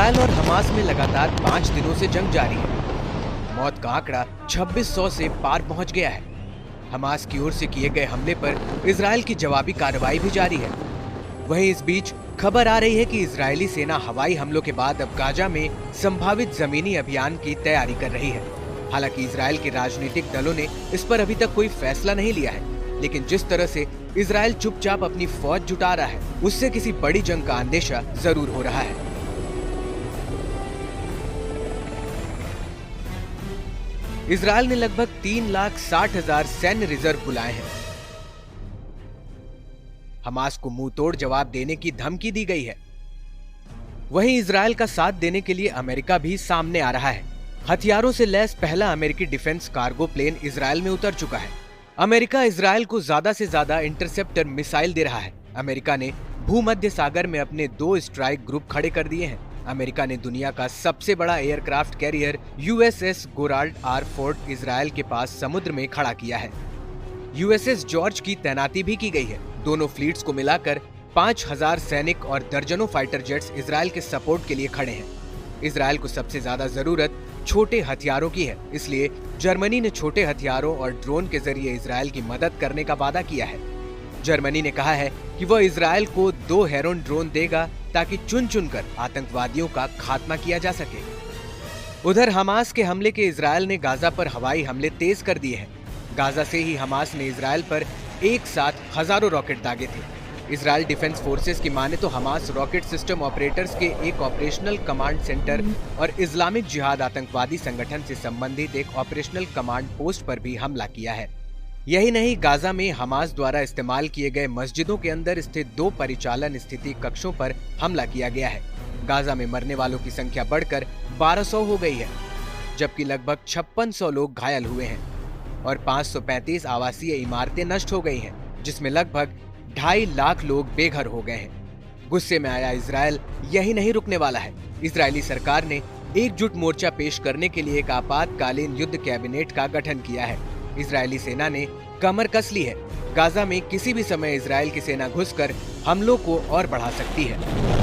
Israel और Hamas में लगातार 5 दिनों से जंग जारी है। मौत का आंकड़ा 2600 से पार पहुंच गया है। हमास की ओर से किए गए हमले पर इजरायल की जवाबी कार्रवाई भी जारी है। वहीं इस बीच खबर आ रही है कि इजरायली सेना हवाई हमलों के बाद अब गाजा में संभावित जमीनी अभियान की तैयारी कर रही है। हालांकि इजरायल के राजनीतिक दलों ने इस पर अभी तक कोई फैसला नहीं लिया है, लेकिन जिस तरह से इजरायल चुपचाप अपनी फौज जुटा रहा है, उससे किसी बड़ी जंग का अंदेशा जरूर हो रहा है। इजरायल ने लगभग 3,60,000 सैन्य रिजर्व बुलाए हैं। हमास को मुंह तोड़ जवाब देने की धमकी दी गई है। वहीं इजरायल का साथ देने के लिए अमेरिका भी सामने आ रहा है। हथियारों से लैस पहला अमेरिकी डिफेंस कार्गो प्लेन इजरायल में उतर चुका है। अमेरिका इजरायल को ज्यादा से ज्यादा इंटरसेप्टर मिसाइल दे रहा है। अमेरिका ने भूमध्य सागर में अपने 2 स्ट्राइक ग्रुप खड़े कर दिए हैं। अमेरिका ने दुनिया का सबसे बड़ा aircraft carrier USS Gerald R Ford Israel के पास समुद्र में खड़ा किया है। यूएसएस जॉर्ज की तैनाती भी की गई है। दोनों फ्लीट्स को मिलाकर 5,000 सैनिक और दर्जनों फाइटर जेट्स इजरायल के सपोर्ट के लिए खड़े हैं। इजरायल को सबसे ज्यादा जरूरत छोटे हथियारों की है, इसलिए जर्मनी ने छोटे हथियारों और ड्रोन के जरिए इजरायल की मदद करने का वादा किया है। जर्मनी ने कहा है कि वह इजरायल को 2 हेरोन ड्रोन देगा ताकि चुन चुनकर आतंकवादियों का खात्मा किया जा सके। उधर हमास के हमले के इजरायल ने गाजा पर हवाई हमले तेज कर दिए हैं। गाजा से ही हमास ने इजरायल पर एक साथ हजारों रॉकेट दागे थे। इजरायल डिफेंस फोर्सेस की माने तो हमास रॉकेट सिस्टम ऑपरेटर्स के एक ऑपरेशनल कमांड सेंटर और इस्लामिक जिहाद आतंकवादी संगठन से संबंधित एक ऑपरेशनल कमांड पोस्ट पर भी हमला किया है। यही नहीं, गाजा में हमास द्वारा इस्तेमाल किए गए मस्जिदों के अंदर स्थित 2 परिचालन स्थिति कक्षों पर हमला किया गया है। गाजा में मरने वालों की संख्या बढ़कर 1200 हो गई है, जबकि लगभग 5600 लोग घायल हुए हैं और 535 आवासीय इमारतें नष्ट हो गई हैं, जिसमें लगभग 2.5 लाख लोग बेघर हो गए हैं। गुस्से में आया इजरायल यही नहीं रुकने वाला है। इजरायली सरकार ने एकजुट मोर्चा पेश करने के लिए एक आपातकालीन युद्ध कैबिनेट का गठन किया है। इजरायली सेना ने कमर कस ली है। गाजा में किसी भी समय इजरायल की सेना घुसकर हमलों को और बढ़ा सकती है।